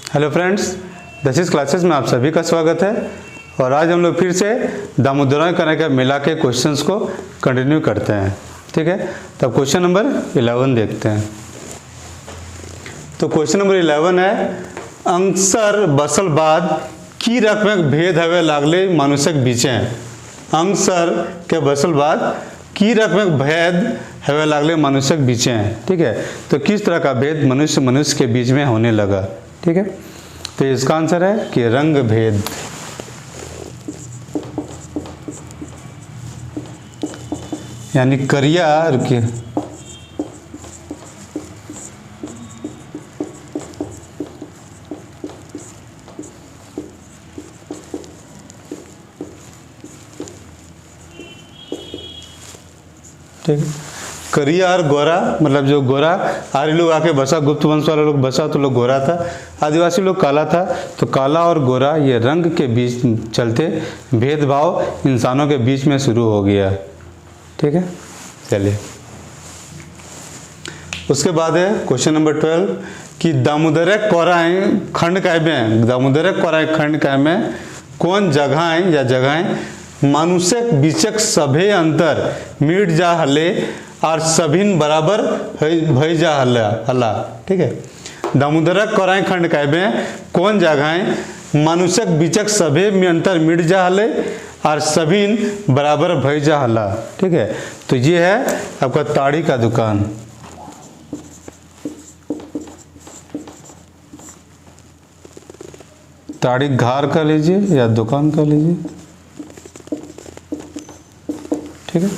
Hello friends, this is classes में आप सभी का स्वागत है। और आज हम लोग फिर से दामोदर कन्या का मेला के क्वेश्चंस को कंटिन्यू करते हैं। ठीक है, तो क्वेश्चन नंबर 11 देखते हैं। तो क्वेश्चन नंबर 11 है, अंगसर बसल बाद की रकमें भेद हवे लागले मनुष्यक बीचे। अंगसर के बसल बाद की रकमें भेद हवे लागले मनुष्यक बीचे हैं। ठीक है, तो किस तरह का भेद मनुष्य के बीच में होने लगा। ठीक है, तो इसका आंसर है कि रंग भेद। यानी करिया रुकिए ठीक है, करिया और गोरा, मतलब जो गोरा आर्य लोग आके बसा, गुप्त वंश वाले लोग बसा तो लोग गोरा था, आदिवासी लोग काला था। तो काला और गोरा ये रंग के बीच चलते भेदभाव इंसानों के बीच में शुरू हो गया। ठीक है, चलिए उसके बाद है क्वेश्चन नंबर 12 कि दामोदर कोराएँ खंड काय में, दामोदर कोराएँ खंड काय में कौन जगहें या जगहें मनुष्य बीचक सभे अंतर मिट जा हले और सभिन बराबर भई जा हला। ठीक है, दामोदर कोराएँ खंड काय में कौन जगहें मनुष्य बीचक सभे में अंतर मिट जा हले और सभिन बराबर भई जा हला। ठीक है, तो ये है आपका ताड़ी का दुकान। ताड़ी घार का लीजिए या दुकान का लीजिए। ठीक है,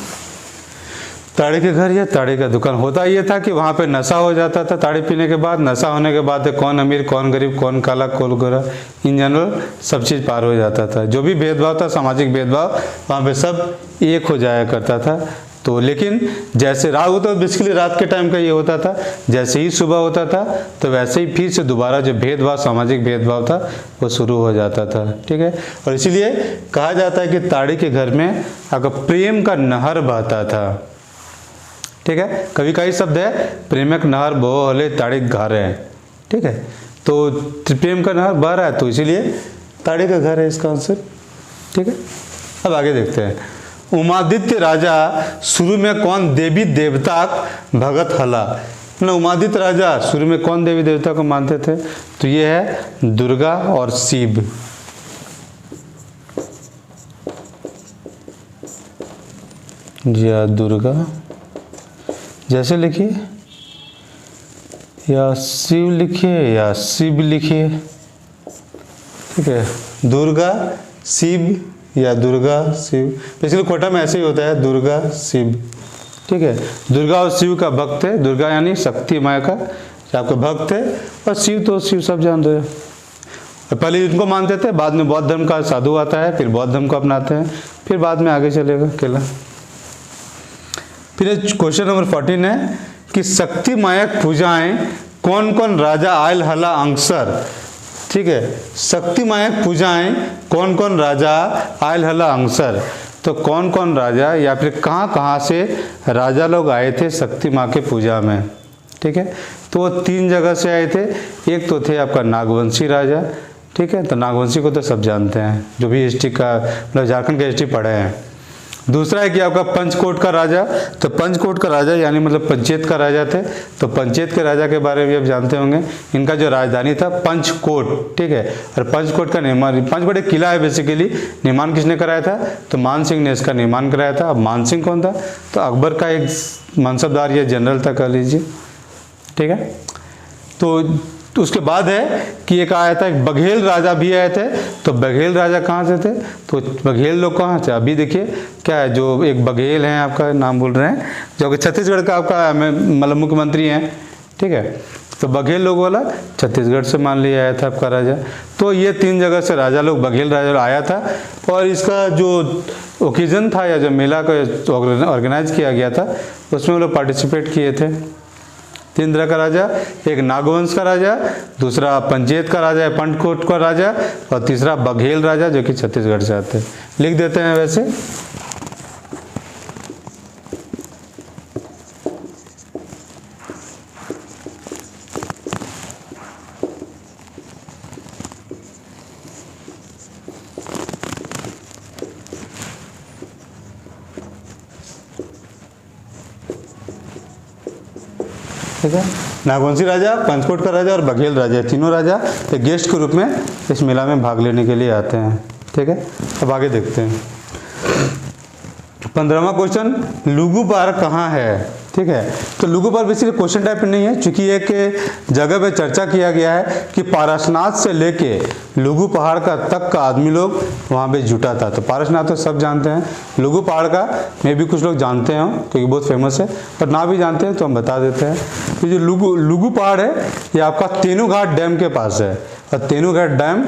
ताड़ी के घर या ताड़ी का दुकान। होता ये था कि वहाँ पे नशा हो जाता था। ताड़ी पीने के बाद, नशा होने के बाद कौन अमीर कौन गरीब, कौन काला कौन गोरा, इन जनरल सब चीज़ पार हो जाता था। जो भी भेदभाव था, सामाजिक भेदभाव, वहाँ पे सब एक हो जाया करता था। तो लेकिन जैसे रात होता, बेसिकली रात के टाइम का ये होता था, जैसे ही सुबह होता था तो वैसे ही फिर से दोबारा जो भेदभाव, सामाजिक भेदभाव था वो शुरू हो जाता था। ठीक है, और इसीलिए कहा जाता है कि ताड़ी के घर में आपका प्रेम का नहर बहता था। ठीक है, कभी कई शब्द है प्रेमक नहर बहो हले ताड़ी घारे है। ठीक है, तो प्रेम का नहर बह रहा है तो इसीलिए ताड़ी का घर है इसका आंसर। ठीक है, अब आगे देखते हैं। उमादित्य राजा शुरू में कौन देवी देवता भगत हला। ना, उमादित्य राजा शुरू में कौन देवी देवता को मानते थे, तो ये है दुर्गा और शिव। या दुर्गा जैसे लिखिए, या शिव लिखिए या शिव लिखिए। ठीक है, दुर्गा शिव या दुर्गा शिव, बेसिकली कोटा में ऐसे ही होता है, दुर्गा शिव। ठीक है, दुर्गा और शिव का भक्त है। दुर्गा यानी शक्ति माया का आपका भक्त है, और शिव तो शिव सब जानते हैं। पहले इनको मानते थे, बाद में बौद्ध धर्म का साधु आता है, फिर बौद्ध धर्म को अपनाते हैं, फिर बाद में आगे चलेगा केला। फिर क्वेश्चन नंबर 14 है कि शक्ति मायक पूजाएं कौन कौन राजा आयल हला अंगसर। ठीक है, शक्ति मायक पूजाएं कौन कौन राजा आयल हला अंगसर। तो कौन कौन राजा या फिर कहाँ कहाँ से राजा लोग आए थे शक्ति माँ के पूजा में। ठीक है, तो वो 3 जगह से आए थे। एक तो थे आपका नागवंशी राजा। ठीक है, तो नागवंशी को तो सब जानते हैं, जो भी हिस्ट्री का, मतलब झारखंड का हिस्ट्री पढ़े हैं। दूसरा है कि आपका पंचकोट का राजा। तो पंचकोट का राजा यानी मतलब पंचायत का राजा थे। तो पंचायत के राजा के बारे में आप जानते होंगे। इनका जो राजधानी था पंचकोट। ठीक है, और पंचकोट का निर्माण, पंचकोट एक किला है बेसिकली, निर्माण किसने कराया था, तो मान सिंह ने इसका निर्माण कराया था। अब मान सिंह कौन था, तो अकबर का एक मनसबदार या जनरल था कह लीजिए। ठीक है, तो उसके बाद है कि एक आया था, एक बघेल राजा भी आए थे। तो बघेल राजा कहाँ से थे, तो बघेल लोग कहाँ थे, अभी देखिए क्या है, जो एक बघेल हैं, आपका नाम भूल रहे हैं, जो कि छत्तीसगढ़ का आपका मतलब मुख्यमंत्री हैं। ठीक है, तो बघेल लोग वाला छत्तीसगढ़ से मान लिया आया था आपका राजा। तो ये 3 जगह से राजा लोग, बघेल राजा आया था। और इसका जो ओकेजन था या जो मेला का ऑर्गेनाइज किया गया था, उसमें वो लोग पार्टिसिपेट किए थे। 3 तरह का राजा, एक नागवंश का राजा, दूसरा पंचायत का राजा, पंचकोट का राजा, और तीसरा बघेल राजा जो कि छत्तीसगढ़ से आते हैं। लिख देते हैं वैसे। ठीक है। नागवंशी राजा, पंचकोट का राजा और बघेल राजा, तीनों राजा एक गेस्ट के रूप में इस मेला में भाग लेने के लिए आते हैं। ठीक है, अब आगे देखते हैं 15वां क्वेश्चन, लुगु पहाड़ कहाँ है? ठीक है, तो लुगु पहाड़ बेसिकली क्वेश्चन टाइप में नहीं है, चूंकि एक जगह पे चर्चा किया गया है कि पारसनाथ से लेके लुगु पहाड़ का तक का आदमी लोग वहाँ पे जुटा था। तो पारसनाथ तो सब जानते हैं, लुगु पहाड़ का मे भी कुछ लोग जानते हो क्योंकि बहुत फेमस है, पर ना भी जानते हैं तो हम बता देते हैं। तो जो लुगु पहाड़ है ये आपका तेनूघाट डैम के पास है, और तेनूघाट डैम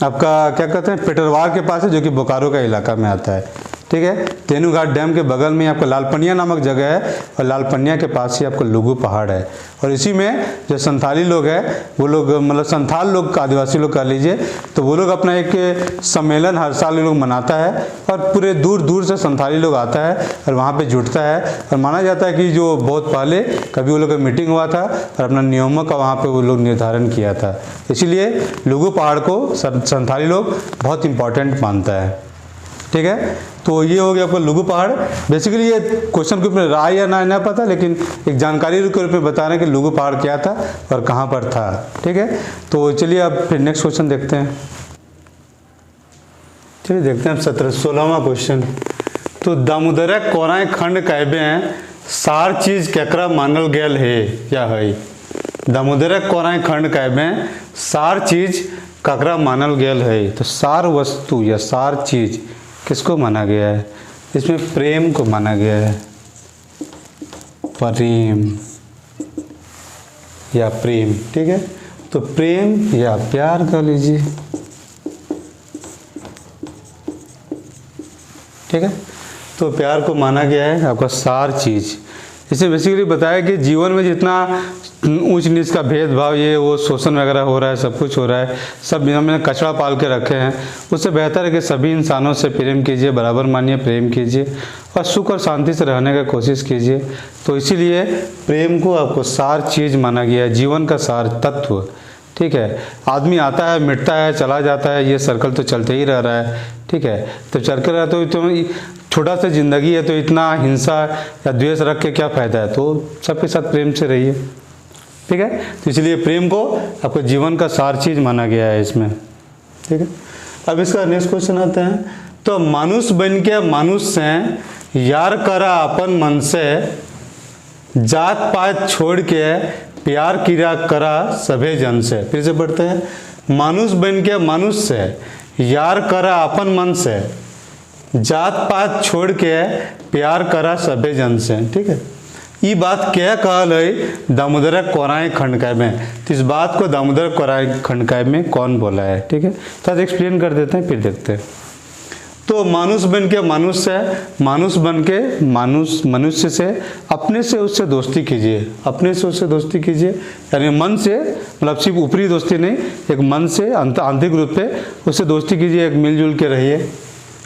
आपका क्या कहते हैं पेटरवार के पास है, जो कि बोकारो का इलाका में आता है। ठीक है, तेनूघाट डैम के बगल में आपका लालपनिया नामक जगह है, और लालपनिया के पास ही आपका लुगु पहाड़ है। और इसी में जो संथाली लोग हैं वो लोग मतलब संथाल लोग, आदिवासी लोग कह लीजिए, तो वो लोग अपना एक सम्मेलन हर साल लोग मनाता है, और पूरे दूर दूर से संथाली लोग आता है और वहाँ पे जुटता है। और माना जाता है कि जो बहुत पहले कभी वो लोग का मीटिंग हुआ था और अपना नियमों का वहाँ पर वो लोग निर्धारण किया था। इसीलिए लुगु पहाड़ को संथाली लोग बहुत इंपॉर्टेंट मानता है। ठीक है, तो ये हो गया आपका लुगु पहाड़। बेसिकली ये क्वेश्चन के रूप में राय या ना पता, लेकिन एक जानकारी के रूप में बता रहे हैं कि लुगु पहाड़ क्या था और कहाँ पर था। ठीक है, तो चलिए अब फिर नेक्स्ट क्वेश्चन देखते हैं। चलिए देखते हैं अब 16वां क्वेश्चन। तो दामोदर कोराय खंड कहबे सार चीज केकरा मानल गेल है या है? दामोदर कोराय खंड कहबे सार चीज ककरा मानल गेल है? तो सार वस्तु या सार चीज किसको माना गया है? इसमें प्रेम को माना गया है, प्रेम या प्रेम। ठीक है, तो प्रेम या प्यार कर लीजिए। ठीक है, तो प्यार को माना गया है आपका सार चीज। इसे बेसिकली बताया कि जीवन में जितना ऊंच नीच का भेदभाव, ये वो शोषण वगैरह हो रहा है, सब कुछ हो रहा है, सब हमने कचरा पाल के रखे हैं, उससे बेहतर है कि सभी इंसानों से प्रेम कीजिए, बराबर मानिए, प्रेम कीजिए और सुख और शांति से रहने का कोशिश कीजिए। तो इसीलिए प्रेम को आपको सार चीज माना गया है, जीवन का सार तत्व। ठीक है, आदमी आता है, मिटता है, चला जाता है, ये सर्कल तो चलते ही रह रहा है। ठीक है, तो चलकर रहा तो छोटा सा जिंदगी है, तो इतना हिंसा या द्वेष रख के क्या फ़ायदा है? तो सबके साथ प्रेम से रहिए। ठीक है, तो इसलिए प्रेम को आपको जीवन का सार चीज माना गया है इसमें। ठीक है, अब इसका नेक्स्ट क्वेश्चन आता है। तो मानुष बन के मनुष्य से यार करा अपन मन से, जात पात छोड़ के प्यार किया करा सभे जन से। फिर से पढ़ते हैं, मानुष बन के मनुष्य से यार करा अपन मन से, जात पात छोड़ के प्यार करा सभे जन से। ठीक है, ये बात क्या कहल है दामोदर कोराय खंड कैब में? तो इस बात को दामोदर कोराय खंड कैब में कौन बोला है? ठीक है, तो एक्सप्लेन कर देते हैं, फिर देखते हैं। तो मानुष बन के मनुष्य से अपने से उससे दोस्ती कीजिए, अपने से उससे दोस्ती कीजिए, यानी मन से, मतलब सिर्फ ऊपरी दोस्ती नहीं, एक मन से आंतरिक रूप से उससे दोस्ती कीजिए, एक मिलजुल के रहिए।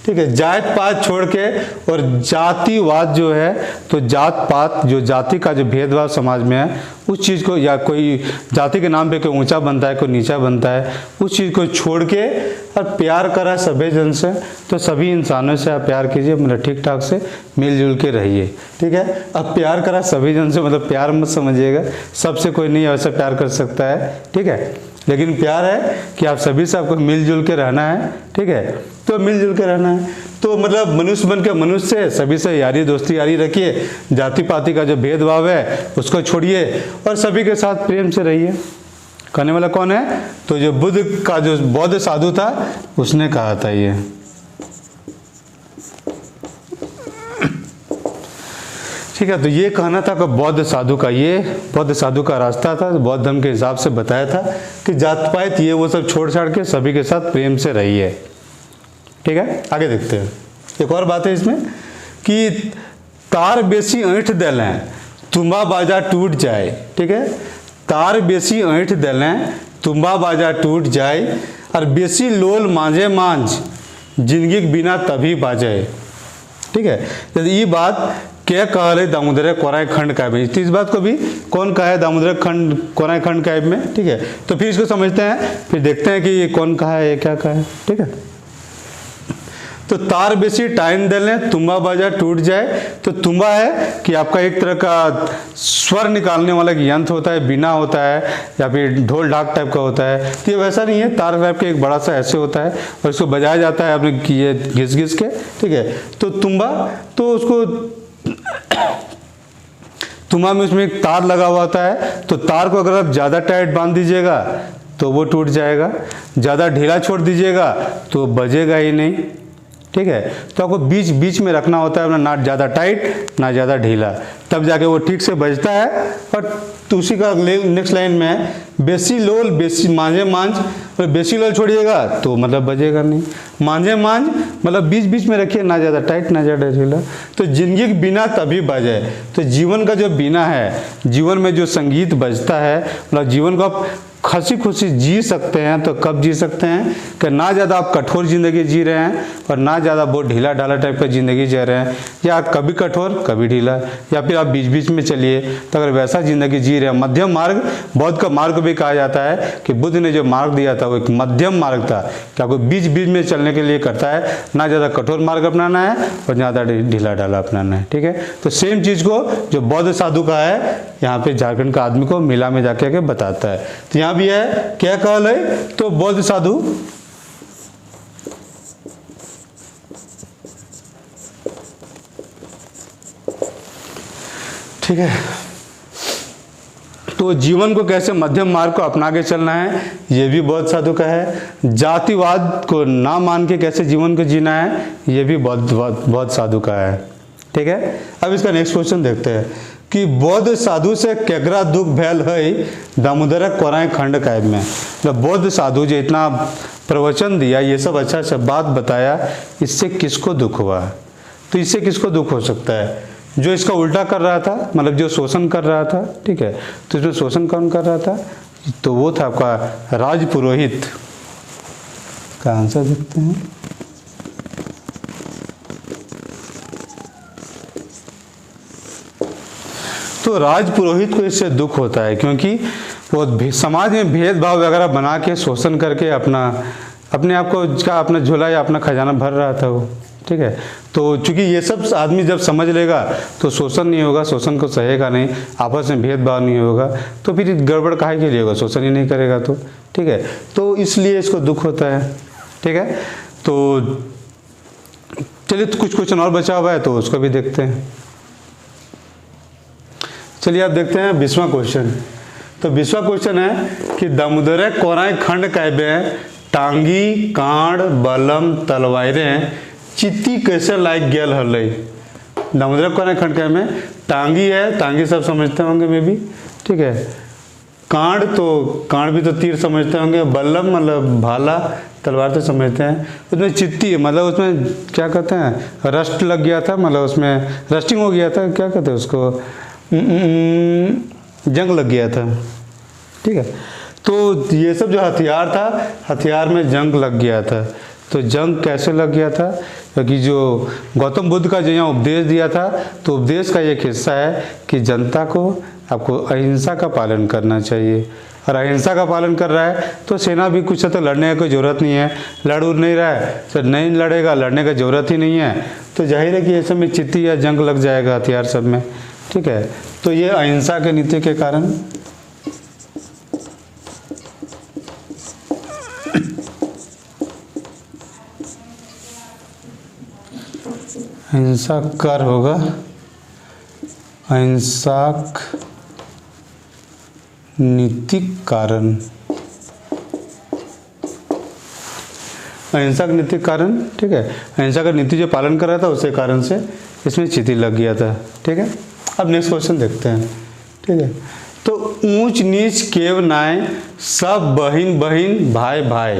ठीक है, जात पात छोड़ के, और जातिवाद जो है, तो जात पात जो जाति का जो भेदभाव समाज में है, उस चीज़ को, या कोई जाति के नाम पे कोई ऊंचा बनता है, कोई नीचा बनता है, उस चीज़ को छोड़ के और प्यार करा सभी जन से। तो सभी इंसानों से आप प्यार कीजिए, मतलब ठीक ठाक से मिलजुल के रहिए। ठीक है, अब प्यार करा सभी जन से मतलब प्यार मत समझिएगा, सबसे कोई नहीं वैसा प्यार कर सकता है। ठीक है, लेकिन प्यार है कि आप सभी से आपको मिलजुल के रहना है। ठीक है, तो मिलजुल के रहना है, तो मतलब मनुष्य बन के मनुष्य से सभी से यारी दोस्ती यारी रखिए, जाति पाति का जो भेदभाव है उसको छोड़िए और सभी के साथ प्रेम से रहिए। कहने वाला कौन है? तो जो बुद्ध का जो बौद्ध साधु था उसने कहा था ये। ठीक है, तो ये कहना था कि बौद्ध साधु का, ये बौद्ध साधु का रास्ता था, बौद्ध धर्म के हिसाब से बताया था कि जात पात ये वो सब छोड़ छाड़ के सभी के साथ प्रेम से रहिए। ठीक है, आगे देखते हैं। एक और बात है इसमें कि तार बेसी ऐंठ देलें तुम्बा बाजा टूट जाए। ठीक है, तार बेसी ऐंठ देलें तुम्बा बाजा टूट जाए, और बेसी लोल मांझे मांझ जिंदगी के बिना तभी बाजे। ठीक है, यदि ये बात क्या कहल है दामोदर कोराय खंड कैब में, इस बात को भी कौन कहा है दामोदर कोराय खंड कैब में? ठीक है, तो फिर इसको समझते हैं, फिर देखते हैं कि ये कौन कहा है, ये क्या कहा है। ठीक है, तो तार बेसी टाइन देलें तुम्बा बाजा टूट जाए। तो तुम्बा है कि आपका एक तरह का स्वर निकालने वाला एक यंत्र होता है, बीना होता है या फिर ढोल ढाक टाइप का होता है। तो ये वैसा नहीं है, तार टाइप के एक बड़ा सा ऐसे होता है और इसको बजाया जाता है अपने ये घिस घिस के, ठीक है। तो तुम्बा, तो उसको तुम्बा में उसमें एक तार लगा हुआ होता है। तो तार को अगर आप ज़्यादा टाइट बांध दीजिएगा तो वो टूट जाएगा, ज़्यादा ढीला छोड़ दीजिएगा तो बजेगा ही नहीं, ठीक है। तो आपको बीच बीच में रखना होता है, ना ज़्यादा टाइट ना ज़्यादा ढीला, तब जाके वो ठीक से बजता है। और तो उसी का नेक्स्ट लाइन में है बेसी लोल बेसी मांझे मांझ, और बेसी लोल छोड़िएगा तो मतलब बजेगा नहीं, मांझे मांझ मतलब बीच बीच में रखिए, ना ज़्यादा टाइट ना ज़्यादा ढीला। तो जिंदगी का बीना तभी बजे। तो जीवन का जो बीना है, जीवन में जो संगीत बजता है, मतलब जीवन को आप हंसी खुशी जी सकते हैं। तो कब जी सकते हैं कि ना ज़्यादा आप कठोर ज़िंदगी जी रहे हैं और ना ज़्यादा बहुत ढीला ढाला टाइप का ज़िंदगी जी रहे हैं, या कभी कठोर कभी ढीला, या फिर आप बीच बीच में चलिए। तो अगर वैसा ज़िंदगी जी रहे हैं, मध्यम मार्ग, बौद्ध का मार्ग भी कहा जाता है कि बुद्ध ने जो मार्ग दिया था वो एक मध्यम मार्ग था कि आपको बीच बीच में चलने के लिए करता है, ना ज़्यादा कठोर मार्ग अपनाना है और ज़्यादा ढीला ढाला अपनाना है, ठीक है। तो सेम चीज़ को जो बौद्ध साधु का है यहाँ पे झारखंड का आदमी को मिला में जाके के बताता है। तो यहाँ भी है क्या कहल है, तो बौद्ध साधु ठीक है। तो जीवन को कैसे मध्यम मार्ग को अपना के चलना है, ये भी बौद्ध साधु का है। जातिवाद को ना मान के कैसे जीवन को जीना है, ये भी बौद्ध साधु का है, ठीक है। अब इसका नेक्स्ट क्वेश्चन देखते हैं कि बौद्ध साधु से केकरा दुख भैल है दामोदर कोराई खंड कायब में। मतलब बौद्ध साधु जो इतना प्रवचन दिया, ये सब अच्छा अच्छा बात बताया, इससे किसको दुख हुआ। तो इससे किसको दुख हो सकता है, जो इसका उल्टा कर रहा था, मतलब जो शोषण कर रहा था, ठीक है। तो इसमें शोषण कौन कर रहा था, तो वो था आपका राज पुरोहित। का आंसर देखते हैं, तो राज पुरोहित को इससे दुख होता है क्योंकि वो समाज में भेदभाव वगैरह बना के शोषण करके अपने आप को का अपना झोला या अपना खजाना भर रहा था वो, ठीक है। तो चूंकि ये सब आदमी जब समझ लेगा तो शोषण नहीं होगा, शोषण को सहेगा नहीं, आपस में भेदभाव नहीं होगा, तो फिर गड़बड़ काहे के लिए होगा, शोषण ही नहीं करेगा तो, ठीक है। तो इसलिए इसको दुख होता है, ठीक है। तो चलिए तो कुछ क्वेश्चन और बचा हुआ है तो उसको भी देखते हैं। चलिए आप देखते हैं 20वां क्वेश्चन। तो 20वां क्वेश्चन है कि दामोदर कोराई खंड कहबे टांगी कांड बलम तलवारें चित्ती कैसे लायक गेल हल। दामोदर कोराई खंड कहबे टांगी है, टांगी सब समझते होंगे मे भी, ठीक है। कांड, तो कांड भी तो तीर समझते होंगे, बल्लम मतलब भाला, तलवार तो समझते हैं। उसमें चित्ती है मतलब उसमें क्या कहते हैं, रस्ट लग गया था, मतलब उसमें रस्टिंग हो गया था, क्या कहते हैं उसको, जंग लग गया था, ठीक है। तो ये सब जो हथियार था, हथियार में जंग लग गया था। तो जंग कैसे लग गया था, क्योंकि जो गौतम बुद्ध का जो यहाँ उपदेश दिया था, तो उपदेश का एक हिस्सा है कि जनता को आपको अहिंसा का पालन करना चाहिए, और अहिंसा का पालन कर रहा है तो सेना भी कुछ तो लड़ने की कोई ज़रूरत नहीं है, लड़ उड़ नहीं रहा है तो नहीं लड़ेगा, लड़ने की ज़रूरत ही नहीं है। तो जाहिर है कि ये सब में चित्ती या जंग लग जाएगा हथियार सब में, ठीक है। तो ये अहिंसा के नीति के कारण अहिंसा कर होगा, अहिंसाक नीतिक कारण, अहिंसा का नीति कारण, ठीक है। अहिंसा का नीति जो पालन कर रहा था उसी कारण से इसमें चिति लग गया था, ठीक है। अब नेक्स्ट क्वेश्चन देखते हैं, ठीक है। तो ऊंच नीच केव नाय सब बहिन बहिन भाई भाई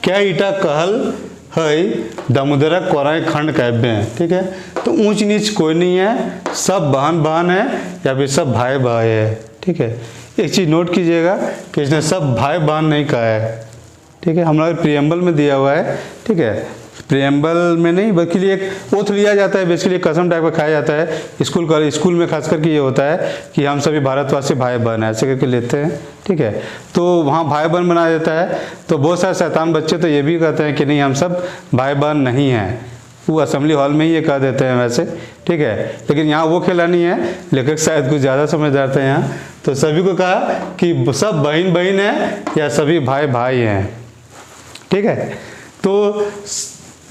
क्या ईटा कहल है दामोदर कोराई खंड कहबे हैं, ठीक है। तो ऊंच नीच कोई नहीं है, सब बहन बहन है या फिर सब भाई भाई है, ठीक है। एक चीज़ नोट कीजिएगा कि इसने सब भाई बहन नहीं कहा है, ठीक है। हमारे प्रियम्बल में दिया हुआ है, ठीक है। प्रियम्बल में नहीं बल्कि एक ओथ लिया जाता है, बेसिकली कसम टाइप का खाया जाता है स्कूल में, खास करके ये होता है कि हम सभी भारतवासी भाई बहन है, ऐसे करके लेते हैं, ठीक है। तो वहाँ भाई बहन बनाया जाता है। तो बहुत सारे शैतान बच्चे तो ये भी कहते हैं कि नहीं हम सब भाई बहन नहीं हैं, वो असेंबली हॉल में ही ये कह देते हैं वैसे, ठीक है। लेकिन यहाँ वो खेला नहीं है, लेखक शायद कुछ ज़्यादा समझदार थे यहाँ, तो सभी को कहा कि सब बहन बहन है या सभी भाई भाई हैं, ठीक है। तो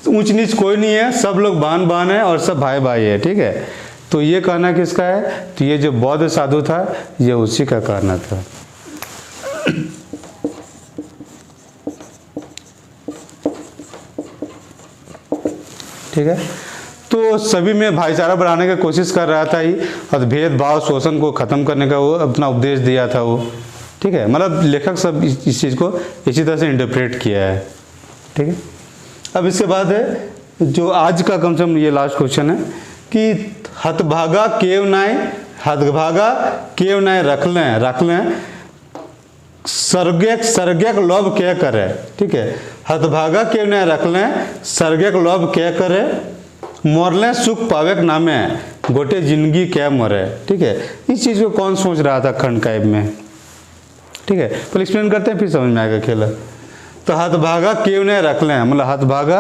ऊंच नीच कोई नहीं है, सब लोग बहन बहन है और सब भाई भाई है, ठीक है। तो ये कहना किसका है? तो ये जो बौद्ध साधु था ये उसी का कहना था। ठीक है। तो सभी में भाईचारा बढ़ाने की कोशिश कर रहा था ही, और भेदभाव शोषण को ख़त्म करने का वो अपना उपदेश दिया था वो, ठीक है। मतलब लेखक सब इस चीज़ को इसी तरह से इंटरप्रेट किया है, ठीक है। अब इसके बाद है जो आज का कम से कम ये लास्ट क्वेश्चन है कि हतभागा केव नाय रख लें सर्गेक लोभ क्या करे, ठीक है। हतभागा केव नाय रख लें सर्गेक लोभ क्या करे, मोरले सुख पावेक नामे गोटे जिंदगी क्या मरे, ठीक है। इस चीज़ को कौन सोच रहा था खंड काव्य में, ठीक है। पहले एक्सप्लेन करते हैं फिर समझ में आएगा खेला। तो हतभागा क्यों नहीं रख लें, मतलब हतभागा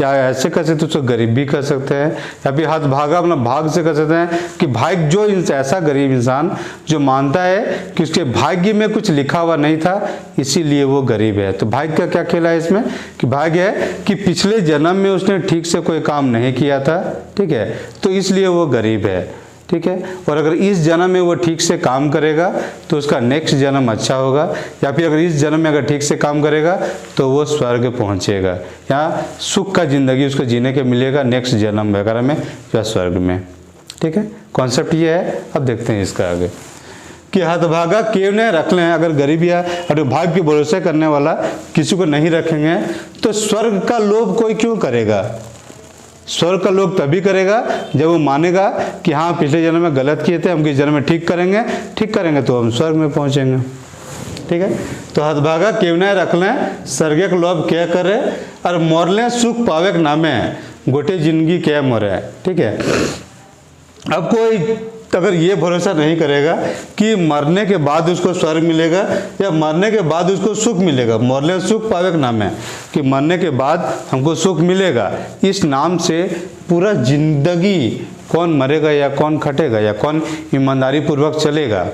या ऐसे कर सकते उसको गरीब भी कर सकते हैं, या फिर हतभागा मतलब भाग से कर सकते हैं कि भाग्य जो ऐसा गरीब इंसान जो मानता है कि उसके भाग्य में कुछ लिखा हुआ नहीं था इसीलिए वो गरीब है। तो भाग्य का क्या खेला है इसमें कि भाग्य है कि पिछले जन्म में उसने ठीक से कोई काम नहीं किया था, ठीक है, तो इसलिए वो गरीब है, ठीक है। और अगर इस जन्म में वो ठीक से काम करेगा तो उसका नेक्स्ट जन्म अच्छा होगा, या फिर अगर इस जन्म में अगर ठीक से काम करेगा तो वो स्वर्ग पहुंचेगा, या सुख का ज़िंदगी उसको जीने के मिलेगा नेक्स्ट जन्म वगैरह में या स्वर्ग में, ठीक है। कॉन्सेप्ट ये है। अब देखते हैं इसका आगे कि हतभागा क्यों नहीं रख लें, अगर गरीब या अगर भाग्य के भरोसे करने वाला किसी को नहीं रखेंगे तो स्वर्ग का लोभ कोई क्यों करेगा। स्वर्ग का लोभ तभी करेगा जब वो मानेगा कि हाँ पिछले जन्म में गलत किए थे, हम इस जन्म में ठीक करेंगे तो हम स्वर्ग में पहुंचेंगे, ठीक है। तो हतभागा क्यों नहीं रख लें सर्गे का लोभ क्या करे, और मोरले सुख पावेक नामे गोटे जिंदगी क्या मरे, ठीक है। अब कोई अगर ये भरोसा नहीं करेगा कि मरने के बाद उसको स्वर्ग मिलेगा या मरने के बाद उसको सुख मिलेगा, मोरले सुख पावेक नाम है कि मरने के बाद हमको सुख मिलेगा, इस नाम से पूरा जिंदगी कौन मरेगा या कौन खटेगा या कौन ईमानदारी पूर्वक चलेगा,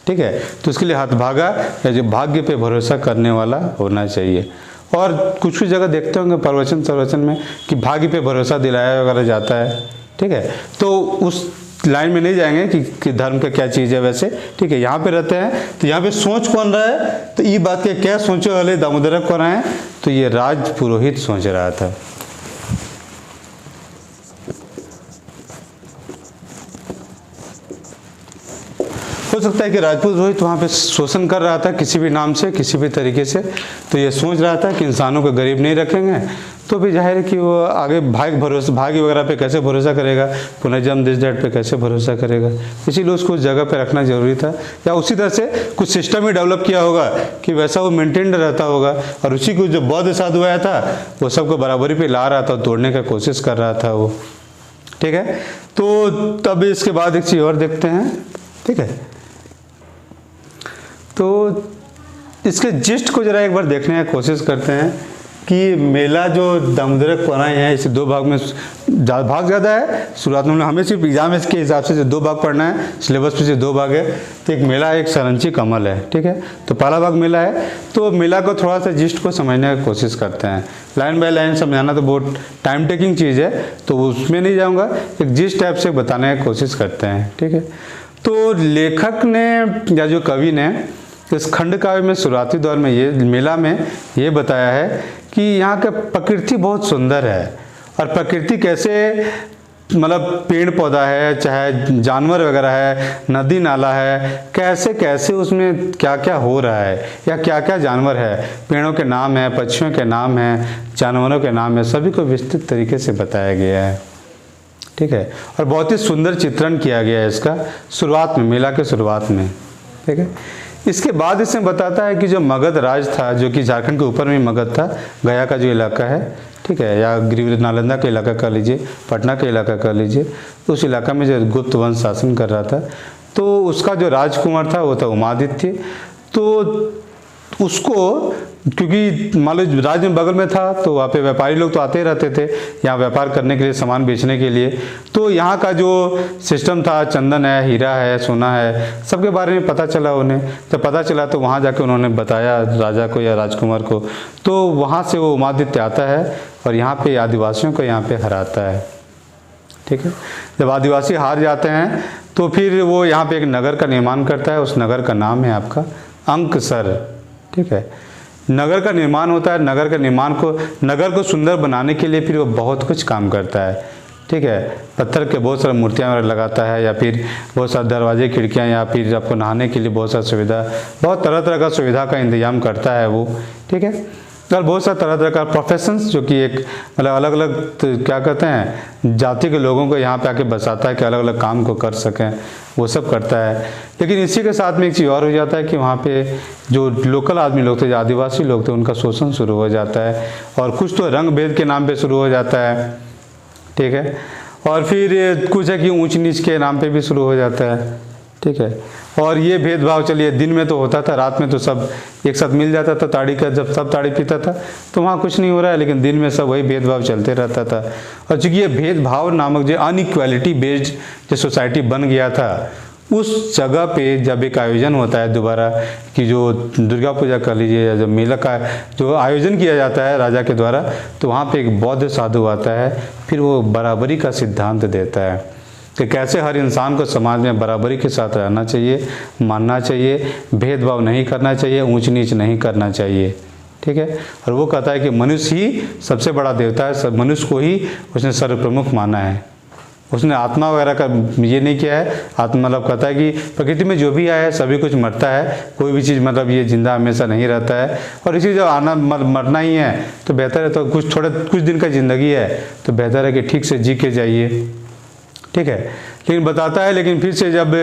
ठीक है। तो उसके लिए हतभागा या जो भाग्य पे भरोसा करने वाला होना चाहिए। और कुछ जगह देखते होंगे प्रवचन में कि भाग्य पे भरोसा दिलाया वगैरह जाता है, ठीक है। तो उस लाइन में नहीं जाएंगे कि धर्म का क्या चीज़ है वैसे, ठीक है। यहाँ पे रहते हैं तो यहाँ पे सोच कौन रहा है, तो ये बात के क्या सोचे वाले दामोदर कौन है, तो ये राज पुरोहित सोच रहा था। हो सकता है कि राजपूत रोहित वहाँ पे शोषण कर रहा था किसी भी नाम से किसी भी तरीके से, तो ये सोच रहा था कि इंसानों को गरीब नहीं रखेंगे तो भी जाहिर है कि वो आगे भाग्य वगैरह पे कैसे भरोसा करेगा, पुनर्जन्म दिस डेट पे कैसे भरोसा करेगा, इसीलिए उसको उस जगह पे रखना जरूरी था। या उसी तरह से कुछ सिस्टम ही डेवलप किया होगा कि वैसा वो मेंटेन रहता होगा, और उसी को जो बौद्ध साधु आया था वो सबको बराबरी पे ला रहा था, तोड़ने का कोशिश कर रहा था वो, ठीक है। तो तब इसके बाद एक चीज़ और देखते हैं, ठीक है। तो इसके जिस्ट को जरा एक बार देखने की कोशिश करते हैं कि मेला जो दामोदर कोराई है इसे दो भाग में भाग ज़्यादा है। शुरुआत में हमें सिर्फ एग्जाम इसके हिसाब से जो दो भाग पढ़ना है, सिलेबस पे से दो भाग है। तो एक मेला है, एक सरंची कमल है, ठीक है। तो पहला भाग मेला है, तो मेला को थोड़ा सा जिस्ट को समझने की कोशिश करते हैं। लाइन बाय लाइन समझाना तो बहुत टाइम टेकिंग चीज़ है, तो उसमें नहीं जाऊँगा, एक जिस्ट टाइप से बताने की कोशिश करते हैं, ठीक है। तो लेखक ने या जो कवि ने इस खंड काव्य में शुरुआती दौर में ये मेला में ये बताया है कि यहाँ का प्रकृति बहुत सुंदर है, और प्रकृति कैसे मतलब पेड़ पौधा है, चाहे जानवर वगैरह है, नदी नाला है, कैसे कैसे उसमें क्या क्या हो रहा है या क्या क्या जानवर है, पेड़ों के नाम है, पक्षियों के नाम है, जानवरों के नाम है, सभी को विस्तृत तरीके से बताया गया है, ठीक है। और बहुत ही सुंदर चित्रण किया गया है इसका शुरुआत में, मेला के शुरुआत में, ठीक है। इसके बाद इसमें बताता है कि जो मगध राज था, जो कि झारखंड के ऊपर में मगध था, गया का जो इलाका है, ठीक है, या गिरिवृत नालंदा का इलाका कह लीजिए, पटना का इलाका कह लीजिए, तो उस इलाका में जो गुप्त वंश शासन कर रहा था, तो उसका जो राजकुमार था वो था उमादित्य। तो तो उसको, क्योंकि मान लो राज्य में बगल में था तो वहाँ पे व्यापारी लोग तो आते ही रहते थे यहाँ व्यापार करने के लिए, सामान बेचने के लिए। तो यहाँ का जो सिस्टम था, चंदन है, हीरा है, सोना है, सबके बारे में पता चला उन्हें। जब पता चला तो वहाँ जाके उन्होंने बताया राजा को या राजकुमार को। तो वहाँ से वो उमादित्य आता है और यहाँ पे आदिवासियों को यहाँ पे हराता है। ठीक है, जब आदिवासी हार जाते हैं तो फिर वो यहाँ पे एक नगर का निर्माण करता है। उस नगर का नाम है आपका अंकसर। ठीक है, नगर का निर्माण होता है। नगर को सुंदर बनाने के लिए फिर वो बहुत कुछ काम करता है। ठीक है, पत्थर के बहुत सारी मूर्तियाँ लगाता है, या फिर बहुत सारे दरवाजे, खिड़कियाँ, या फिर आपको नहाने के लिए बहुत सारी सुविधा, बहुत तरह तरह का सुविधा का इंतजाम करता है वो। ठीक है, और बहुत सारे तरह तरह का प्रोफेशंस, जो कि एक मतलब अलग अलग क्या कहते हैं जाति के लोगों को यहाँ पे आके बसाता है कि अलग अलग काम को कर सकें, वो सब करता है। लेकिन इसी के साथ में एक चीज़ और हो जाता है कि वहाँ पे जो लोकल आदमी लोग थे, जो आदिवासी लोग थे, उनका शोषण शुरू हो जाता है, और कुछ तो रंग भेद के नाम पे शुरू हो जाता है। ठीक है, और फिर कुछ है कि ऊंच नीच के नाम पे भी शुरू हो जाता है। ठीक है, और ये भेदभाव चलिए दिन में तो होता था, रात में तो सब एक साथ मिल जाता था ताड़ी का, जब सब ताड़ी पीता था तो वहाँ कुछ नहीं हो रहा है, लेकिन दिन में सब वही भेदभाव चलते रहता था। और चूँकि ये भेदभाव नामक जो अनइक्वालिटी बेस्ड जो सोसाइटी बन गया था, उस जगह पे जब एक आयोजन होता है दोबारा, कि जो दुर्गा पूजा कर लीजिए या जब मेला का जो आयोजन किया जाता है राजा के द्वारा, तो वहाँ पे एक बौद्ध साधु आता है, फिर वो बराबरी का सिद्धांत देता है कि कैसे हर इंसान को समाज में बराबरी के साथ रहना चाहिए, मानना चाहिए, भेदभाव नहीं करना चाहिए, ऊंच नीच नहीं करना चाहिए। ठीक है, और वो कहता है कि मनुष्य ही सबसे बड़ा देवता है, सब मनुष्य को ही उसने सर्वप्रमुख माना है। उसने आत्मा वगैरह का ये नहीं किया है। आत्मा मतलब कहता है कि प्रकृति में जो भी आया है सभी कुछ मरता है, कोई भी चीज़ मतलब ये जिंदा हमेशा नहीं रहता है, और इसी जब आना मरना ही है तो बेहतर है, तो कुछ दिन का ज़िंदगी है तो बेहतर है कि ठीक से जी के जाइए। ठीक है, लेकिन बताता है, लेकिन फिर से जब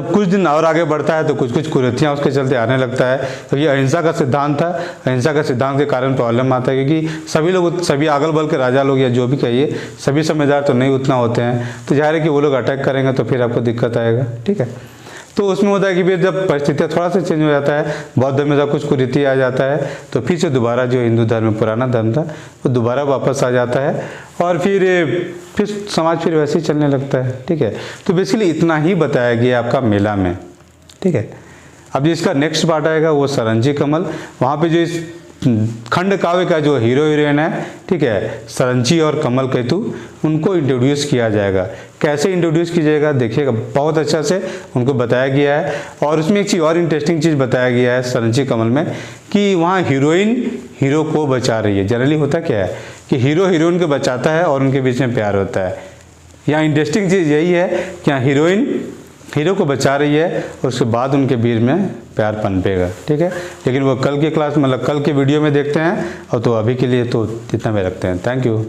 कुछ दिन और आगे बढ़ता है तो कुछ कुछ कुरीतियाँ उसके चलते आने लगता है। तो ये अहिंसा का सिद्धांत था। अहिंसा का सिद्धांत के कारण प्रॉब्लम आता है, क्योंकि सभी अगल बगल के राजा लोग या जो भी कहिए, सभी समझदार तो नहीं उतना होते हैं, तो जाहिर है कि वो लोग अटैक करेंगे तो फिर आपको दिक्कत आएगा। ठीक है, तो उसमें होता है कि फिर जब परिस्थितियाँ थोड़ा सा चेंज हो जाता है, बौद्ध धर्म में जब कुछ कुरीति आ जाता है, तो फिर से दोबारा जो हिंदू धर्म पुराना धर्म था वो दोबारा वापस आ जाता है, और फिर समाज फिर वैसे ही चलने लगता है। ठीक है, तो बेसिकली इतना ही बताया गया आपका मेला में। ठीक है, अब जिसका नेक्स्ट पार्ट आएगा वो सरंजी कमल। वहाँ पे जो इस खंड काव्य का जो हीरो हीरोइन है, ठीक है, सरंजी और कमल केतु, उनको इंट्रोड्यूस किया जाएगा। कैसे इंट्रोड्यूस किया जाएगा देखिएगा, बहुत अच्छा से उनको बताया गया है। और उसमें एक चीज़ और इंटरेस्टिंग चीज़ बताया गया है सरंजी कमल में, कि वहाँ हीरोइन हीरो को बचा रही है। जनरली होता क्या है कि हीरो हीरोइन को बचाता है और उनके बीच में प्यार होता है। यहाँ इंटरेस्टिंग चीज़ यही है कि यहाँ हीरोइन हीरो को बचा रही है और उसके बाद उनके बीच में प्यार पनपेगा। ठीक है, लेकिन वो कल की क्लास मतलब कल के वीडियो में देखते हैं, और तो अभी के लिए तो इतना में रखते हैं। Thank you.